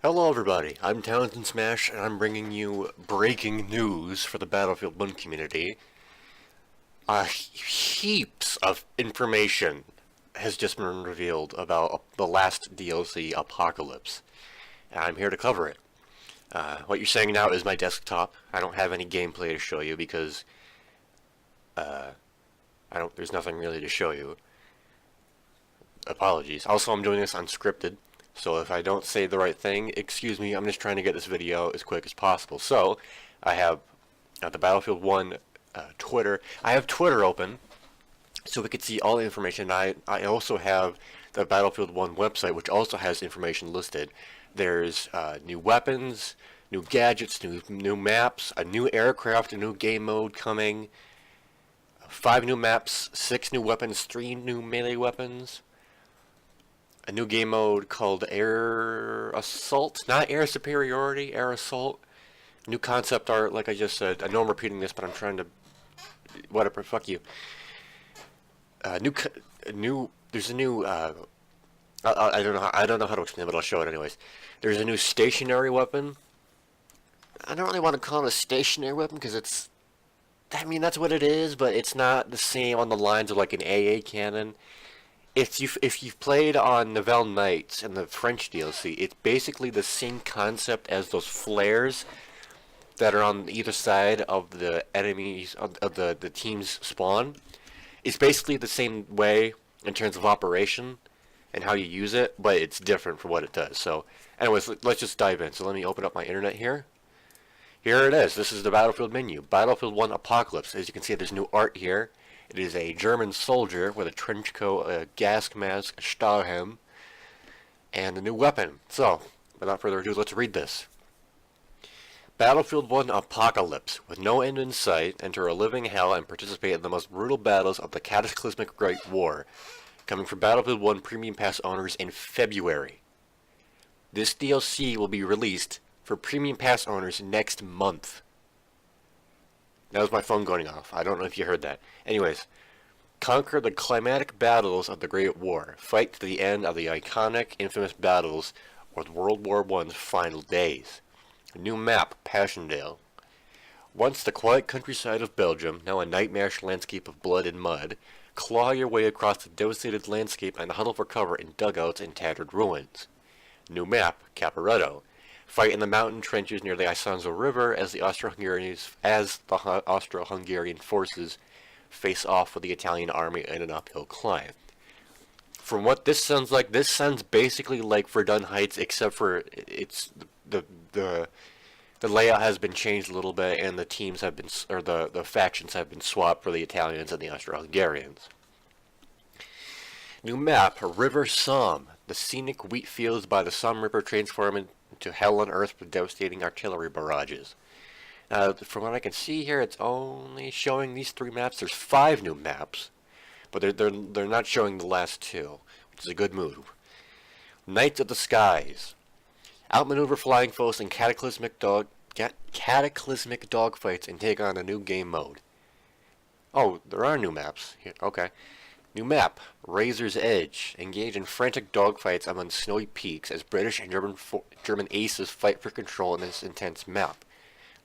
Hello everybody, I'm Townsend Smash and I'm bringing you breaking news for the Battlefield 1 community. Heaps of information has just been revealed about the last DLC, Apocalypse, and I'm here to cover it. What you're saying now is my desktop. I don't have any gameplay to show you because there's nothing really to show you. Apologies. Also, I'm doing this unscripted. So if I don't say the right thing, excuse me, I'm just trying to get this video as quick as possible. So, I have the Battlefield 1 Twitter. I have Twitter open, so we could see all the information. I also have the Battlefield 1 website, which also has information listed. There's new weapons, new gadgets, new maps, a new aircraft, a new game mode coming, 5 new maps, 6 new weapons, 3 new melee weapons, a new game mode called Air Assault, not Air Superiority, Air Assault. New concept art, like I just said. I know I'm repeating this, but I'm trying to, whatever. Fuck you. There's a new. I don't know. I don't know how to explain it, but I'll show it anyways. There's a new stationary weapon. I don't really want to call it a stationary weapon because it's. I mean, that's what it is, but it's not the same on the lines of like an AA cannon. If you've played on Nouvelle Knights and the French DLC, it's basically the same concept as those flares that are on either side of the enemies of the team's spawn. It's basically the same way in terms of operation and how you use it, but it's different for what it does. So, anyways, let's just dive in. So let me open up my internet here. Here it is. This is the Battlefield menu. Battlefield 1 Apocalypse. As you can see, there's new art here. It is a German soldier with a trench coat, a gas mask, a Stahlhelm, and a new weapon. So, without further ado, let's read this. Battlefield 1 Apocalypse. With no end in sight, enter a living hell and participate in the most brutal battles of the cataclysmic Great War. Coming from Battlefield 1 Premium Pass owners in February. This DLC will be released for Premium Pass owners next month. That was my phone going off. I don't know if you heard that. Anyways, conquer the climatic battles of the Great War. Fight to the end of the iconic, infamous battles of World War I's final days. A new map, Passchendaele. Once the quiet countryside of Belgium, now a nightmarish landscape of blood and mud, claw your way across the devastated landscape and huddle for cover in dugouts and tattered ruins. New map, Caporetto. Fight in the mountain trenches near the Isonzo River as the Austro-Hungarian forces face off with the Italian army in an uphill climb. From what this sounds like, this sounds basically like Verdun Heights, except for it's the layout has been changed a little bit, and the teams have been, or the factions have been swapped for the Italians and the Austro-Hungarians. New map, River Somme. The scenic wheat fields by the Somme River transform into hell on earth with devastating artillery barrages. From what I can see here, it's only showing these 3 maps. There's 5 new maps, but they're not showing the last 2, which is a good move. Knights of the Skies. Outmaneuver flying foes in cataclysmic dogfights and take on a new game mode. Oh, there are new maps. Here, okay. New map, Razor's Edge. Engage in frantic dogfights among snowy peaks as British and German aces fight for control in this intense map.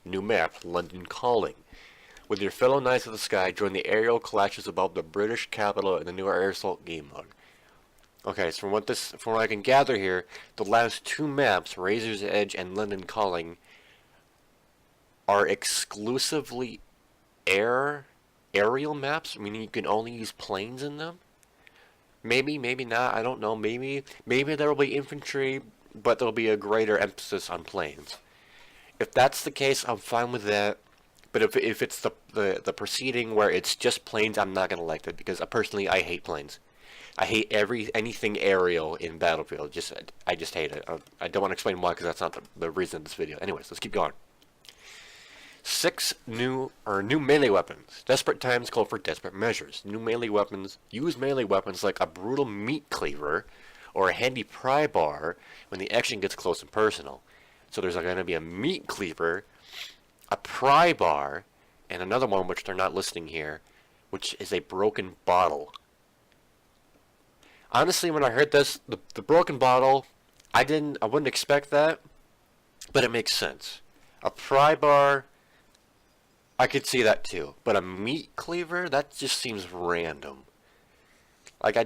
New map, London Calling. With your fellow Knights of the Sky, join the aerial clashes above the British capital in the new Air Assault game mode. Okay, so from what I can gather here, the last 2 maps, Razor's Edge and London Calling, are exclusively aerial maps, meaning you can only use planes in them. Maybe not, I don't know. Maybe there will be infantry, but there will be a greater emphasis on planes. If that's the case, I'm fine with that. But if it's the proceeding where it's just planes, I'm not gonna like that because personally I hate planes. I hate anything aerial in Battlefield. I just hate it. I don't want to explain why because that's not the reason of this video. Anyways, let's keep going. 6 new melee weapons. Desperate times call for desperate measures. New melee weapons. Use melee weapons like a brutal meat cleaver or a handy pry bar when the action gets close and personal. So there's going to be a meat cleaver, a pry bar, and another one which they're not listing here, which is a broken bottle. Honestly, when I heard this, the broken bottle, I wouldn't expect that, but it makes sense. A pry bar, I could see that too. But a meat cleaver, that just seems random. Like, I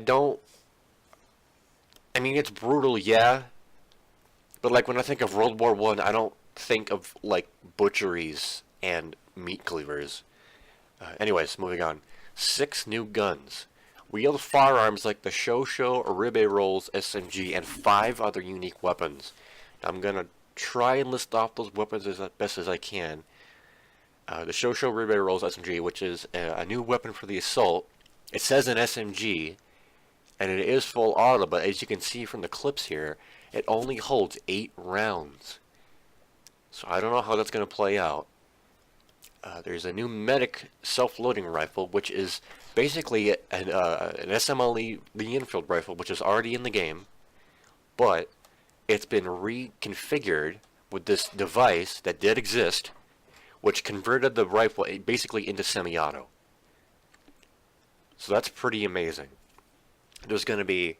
mean, it's brutal, yeah, but like when I think of World War One, I don't think of like butcheries and meat cleavers. Anyways, moving on. 6 new guns. Wheeled firearms like the Shosho, Oribe Rolls, SMG, and 5 other unique weapons. I'm gonna try and list off those weapons as best as I can. The Shosho, Oribe Rolls, SMG, which is a new weapon for the assault. It says an SMG, and it is full auto, but as you can see from the clips here, it only holds 8 rounds. So I don't know how that's going to play out. There's a new medic self-loading rifle, which is basically an SMLE, the infield rifle, which is already in the game, but it's been reconfigured with this device that did exist, which converted the rifle basically into semi-auto. So that's pretty amazing. There's going to be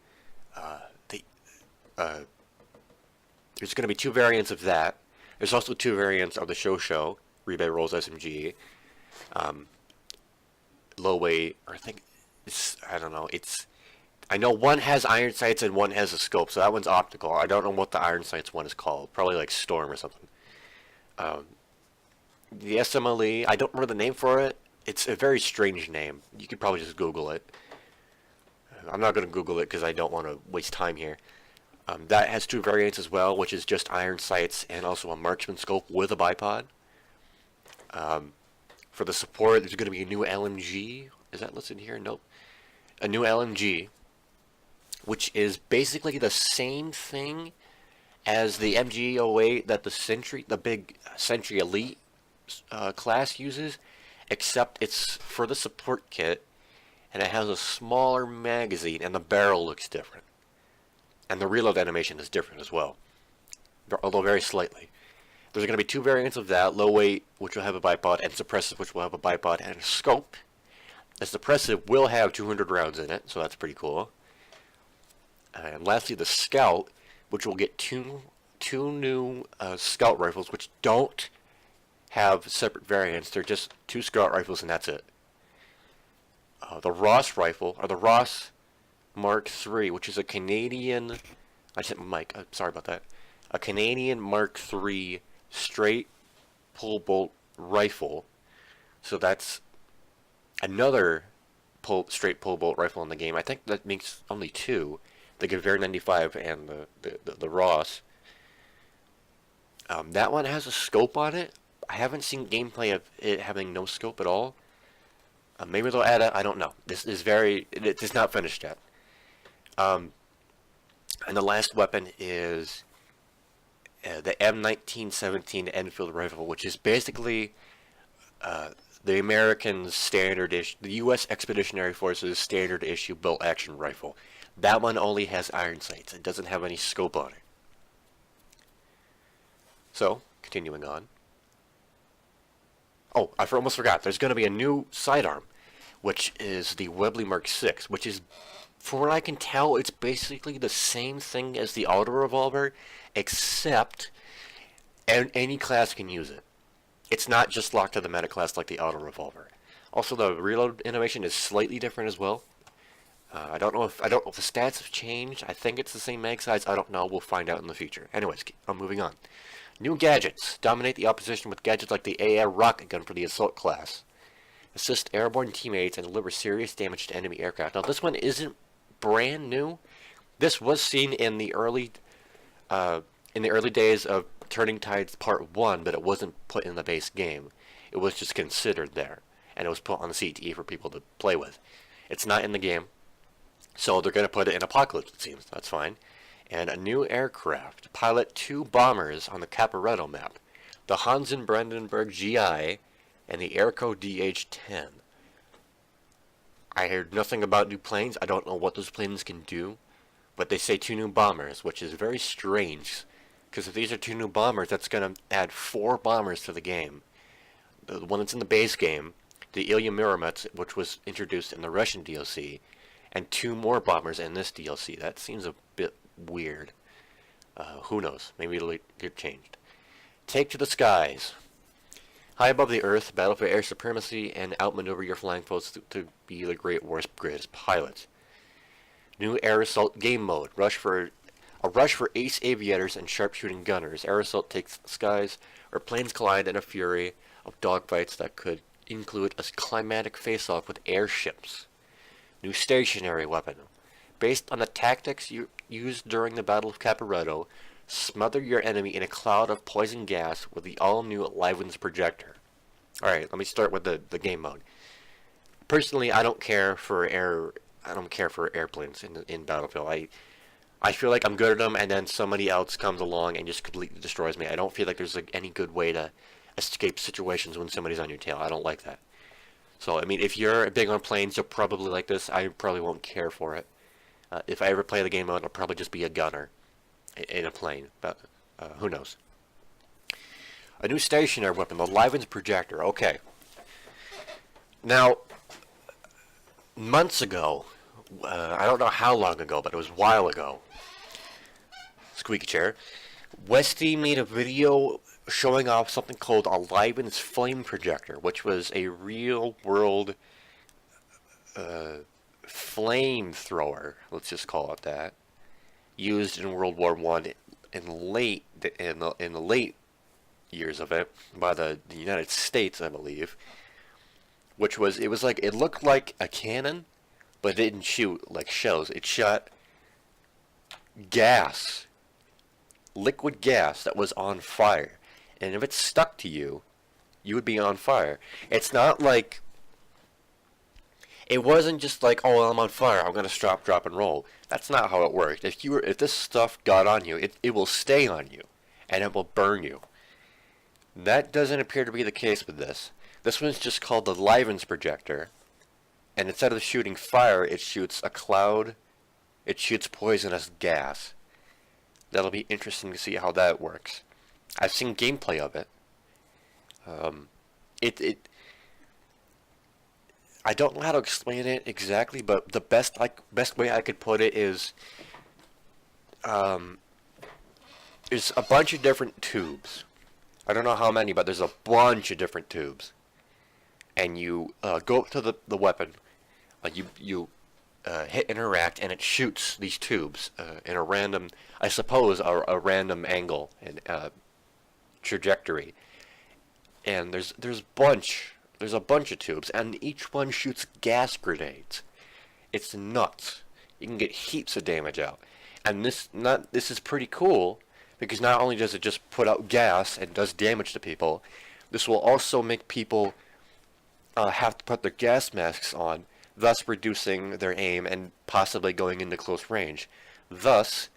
there's going to be 2 variants of that. There's also 2 variants of the Shosho, Rebate Rolls SMG, low weight, or I think I don't know. I know one has iron sights and one has a scope, so that one's optical. I don't know what the iron sights one is called. Probably like Storm or something. The SMLE, I don't remember the name for it. It's a very strange name. You could probably just Google it. I'm not going to Google it because I don't want to waste time here. That has 2 variants as well, which is just iron sights and also a marksman scope with a bipod. For the support, there's going to be a new LMG. Is that listed here? Nope. A new LMG, which is basically the same thing as the MG08 that the big Sentry Elite class uses, except it's for the support kit, and it has a smaller magazine, and the barrel looks different. And the reload animation is different as well, although very slightly. There's going to be 2 variants of that, low weight, which will have a bipod, and suppressive, which will have a bipod and a scope. The suppressive will have 200 rounds in it, so that's pretty cool. And lastly, the scout, which will get two new scout rifles, which don't have separate variants. They're just 2 scout rifles, and that's it. The Ross rifle, or the Ross Mark III, which is a Canadian... I just hit my mic. Sorry about that. A Canadian Mark III straight pull bolt rifle. So that's another straight pull bolt rifle in the game. I think that makes only 2. The Gewehr 95 and the Ross. That one has a scope on it. I haven't seen gameplay of it having no scope at all. Maybe they'll add it. I don't know. It is not finished yet. And the last weapon is the M1917 Enfield rifle, which is basically the American standard issue, the U.S. Expeditionary Forces standard issue bolt action rifle. That one only has iron sights. It doesn't have any scope on it. So, continuing on. Oh, I almost forgot. There's going to be a new sidearm, which is the Webley Mark VI, which is, from what I can tell, it's basically the same thing as the auto revolver, except any class can use it. It's not just locked to the meta class like the auto revolver. Also, the reload animation is slightly different as well. I don't know if the stats have changed. I think it's the same mag size. I don't know. We'll find out in the future. Anyways, I'm moving on. New gadgets. Dominate the opposition with gadgets like the AR rocket gun for the assault class. Assist airborne teammates and deliver serious damage to enemy aircraft. Now, this one isn't brand new. This was seen in the early days of Turning Tides Part 1, but it wasn't put in the base game. It was just considered there, and it was put on the CTE for people to play with. It's not in the game, so they're going to put it in Apocalypse, it seems. That's fine. And a new aircraft. Pilot 2 bombers on the Caporetto map. The Hansen Brandenburg GI and the Airco DH-10. I heard nothing about new planes. I don't know what those planes can do, but they say 2 new bombers, which is very strange, because if these are 2 new bombers, that's going to add 4 bombers to the game. The one that's in the base game, the Ilya Muromets, which was introduced in the Russian DLC, and 2 more bombers in this DLC. That seems a bit weird. Who knows? Maybe it'll get changed. Take to the skies. High above the earth, battle for air supremacy, and outmaneuver your flying foes to be the great war's greatest pilots. New air assault game mode. A rush for ace aviators and sharpshooting gunners. Air assault takes the skies, or planes collide in a fury of dogfights that could include a climatic face-off with airships. New stationary weapon. Based on the tactics you used during the Battle of Caporetto, smother your enemy in a cloud of poison gas with the all-new Liven's projector. Alright, let me start with the game mode. Personally, I don't care for airplanes in Battlefield. I feel like I'm good at them, and then somebody else comes along and just completely destroys me. I don't feel like there's any good way to escape situations when somebody's on your tail. I don't like that. So, I mean, if you're big on planes, you'll probably like this. I probably won't care for it. If I ever play the game mode, I'll probably just be a gunner in a plane. But who knows? A new stationary weapon, the Liven's projector. Okay. Now, months ago, I don't know how long ago, but it was a while ago. Squeaky chair. Westy made a video showing off something called a Liven's flame projector, which was a real-world flamethrower, let's just call it that, used in World War I in the late years of it by the United States, I believe. It looked like a cannon, but it didn't shoot like shells. It shot gas, liquid gas that was on fire. And if it stuck to you, you would be on fire. It's not like, it wasn't just like, oh, I'm on fire, I'm gonna stop, drop, and roll. That's not how it worked. If this stuff got on you, it will stay on you, and it will burn you. That doesn't appear to be the case with this. This one's just called the Liven's projector, and instead of shooting fire, it shoots a cloud. It shoots poisonous gas. That'll be interesting to see how that works. I've seen gameplay of it. I don't know how to explain it exactly, but the best way I could put it is, there's a bunch of different tubes. I don't know how many, but there's a bunch of different tubes. And you go up to the weapon. You hit interact, and it shoots these tubes in a random, I suppose, a random angle and trajectory. And there's a bunch of tubes, and each one shoots gas grenades. It's nuts. You can get heaps of damage out. And this is pretty cool, because not only does it just put out gas and does damage to people, this will also make people have to put their gas masks on, thus reducing their aim and possibly going into close range, thus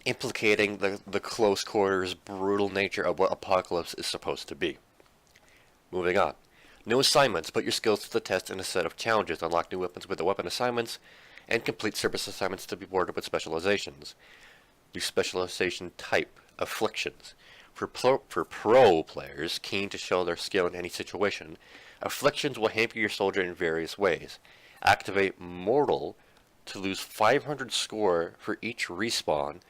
implicating the close quarters brutal nature of what Apocalypse is supposed to be. Moving on. New assignments. Put your skills to the test in a set of challenges. Unlock new weapons with the weapon assignments, and complete service assignments to be rewarded with specializations. New specialization type. Afflictions. For pro players keen to show their skill in any situation, afflictions will hamper your soldier in various ways. Activate Mortal to lose 500 score for each respawn,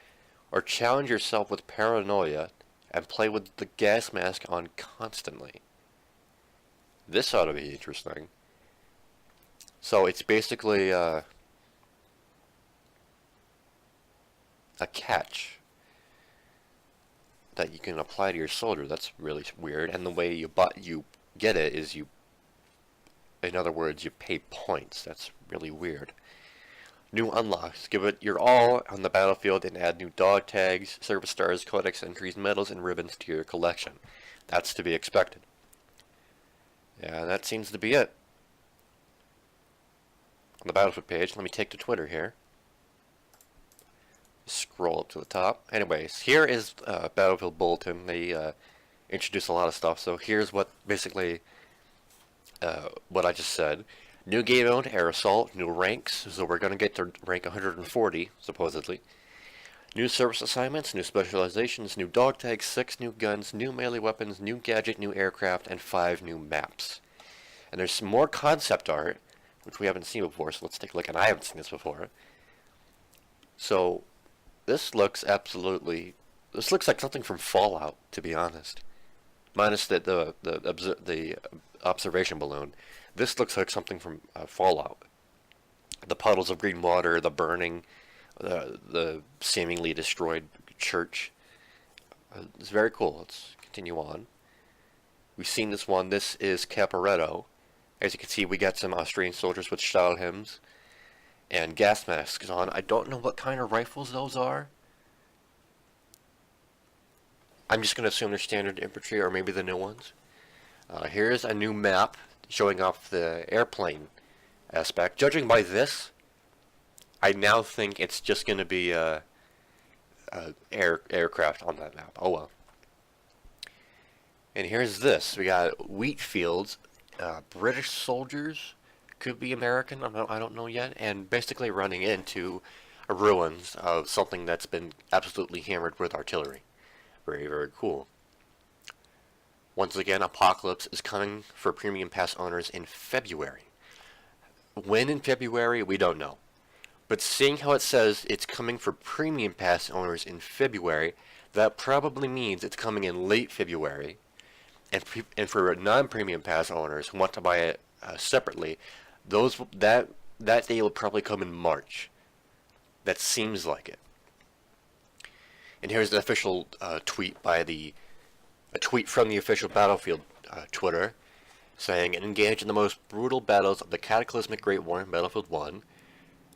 or challenge yourself with Paranoia and play with the gas mask on constantly. This ought to be interesting. So it's basically a catch that you can apply to your soldier. That's really weird. And the way you get it is in other words, you pay points. That's really weird. New unlocks. Give it your all on the battlefield and add new dog tags, service stars, codex entries, medals, and ribbons to your collection. That's to be expected. Yeah, that seems to be it. On the Battlefield page, let me take to Twitter here. Scroll up to the top. Anyways, here is Battlefield Bulletin. They introduce a lot of stuff, so here's what basically what I just said. New game mode, Air Assault, new ranks, so we're going to get to rank 140, supposedly. New service assignments, new specializations, new dog tags, 6 new guns, new melee weapons, new gadget, new aircraft, and 5 new maps. And there's some more concept art, which we haven't seen before, so let's take a look, and I haven't seen this before. So this looks absolutely. This looks like something from Fallout, to be honest. Minus the observation balloon. This looks like something from Fallout. The puddles of green water, the burning, the seemingly destroyed church. It's very cool. Let's continue on. We've seen this one. This is Caporetto. As you can see, we got some Australian soldiers with style hymns and gas masks on. I don't know what kind of rifles those are. I'm just going to assume they're standard infantry or maybe the new ones. Here's a new map showing off the airplane aspect. Judging by this, I now think it's just going to be aircraft on that map. Oh well. And here's this. We got wheat fields, British soldiers, could be American, I don't know yet, and basically running into ruins of something that's been absolutely hammered with artillery. Very, very cool. Once again, Apocalypse is coming for Premium Pass owners in February. When in February, we don't know. But seeing how it says it's coming for Premium Pass owners in February, that probably means it's coming in late February. And for non-Premium Pass owners who want to buy it separately, that day will probably come in March. That seems like it. And here's the official tweet a tweet from the official Battlefield Twitter, saying, engage in the most brutal battles of the cataclysmic Great War in Battlefield 1.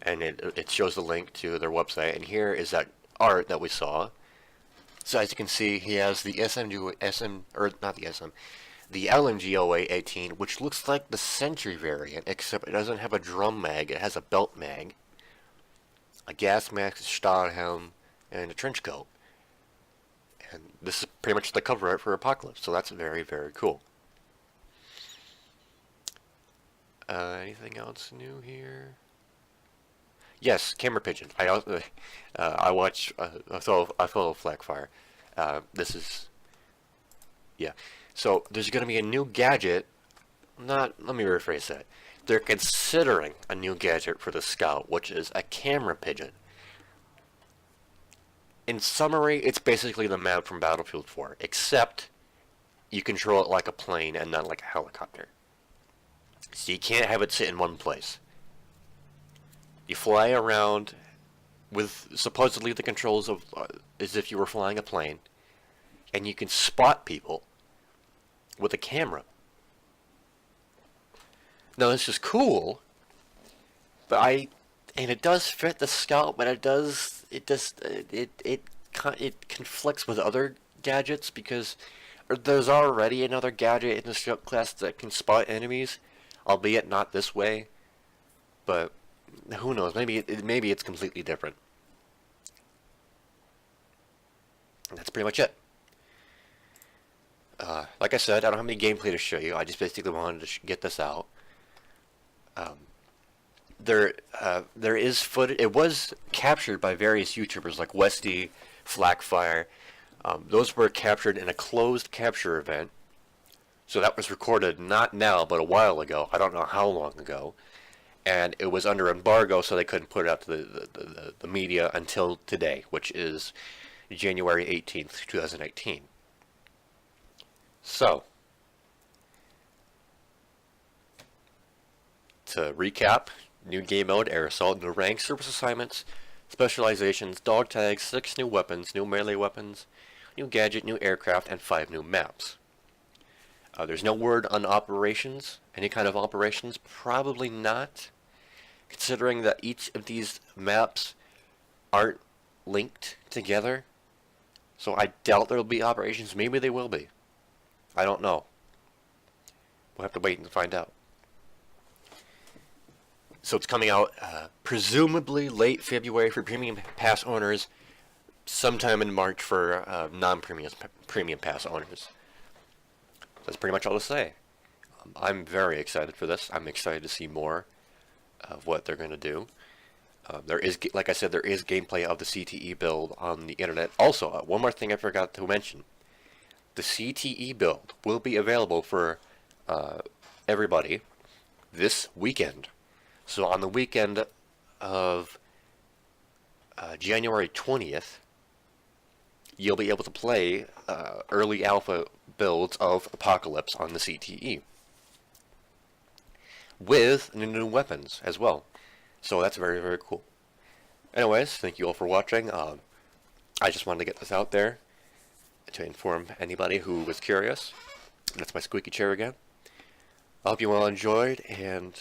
And it shows the link to their website. And here is that art that we saw. So as you can see, he has the the LMG 0818, which looks like the Sentry variant, except it doesn't have a drum mag, it has a belt mag, a gas mask, a Stahlhelm, and a trench coat. And this is pretty much the cover art for Apocalypse, so that's very, very cool. Anything else new here? Yes, Camera Pigeon. I watch. I follow Flakfire. This is. Yeah. So there's going to be a new gadget. Let me rephrase that. They're considering a new gadget for the Scout, which is a Camera Pigeon. In summary, it's basically the map from Battlefield 4, except you control it like a plane and not like a helicopter. So you can't have it sit in one place. You fly around with supposedly the controls of as if you were flying a plane, and you can spot people with a camera. Now this is cool, but it does fit the Scout, but it conflicts with other gadgets because there's already another gadget in the Scout class that can spot enemies, albeit not this way, but who knows? Maybe it's completely different. And that's pretty much it. Like I said, I don't have any gameplay to show you. I just basically wanted to get this out. There is footage. It was captured by various YouTubers like Westy, Flakfire. Those were captured in a closed capture event. So that was recorded not now, but a while ago. I don't know how long ago. And it was under embargo, so they couldn't put it out to the media until today, which is January 18th, 2018. So, to recap, new game mode, Air Assault, new rank, service assignments, specializations, dog tags, 6 new weapons, new melee weapons, new gadget, new aircraft, and 5 new maps. There's no word on operations, any kind of operations, probably not, considering that each of these maps aren't linked together. So I doubt there will be operations. Maybe they will be. I don't know. We'll have to wait and find out. So it's coming out presumably late February for Premium Pass owners, sometime in March for non-Premium Pass owners. That's pretty much all to say. I'm very excited for this. I'm excited to see more of what they're going to do. There is, like I said, there is gameplay of the CTE build on the internet. Also, one more thing I forgot to mention. The CTE build will be available for everybody this weekend. So on the weekend of January 20th, you'll be able to play early alpha builds of Apocalypse on the CTE with new weapons as well. So that's very, very cool. Anyways, thank you all for watching. I just wanted to get this out there to inform anybody who was curious. That's my squeaky chair again. I hope you all enjoyed, and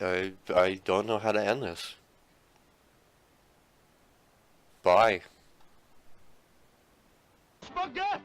I don't know how to end this. Bye. Spaghetti!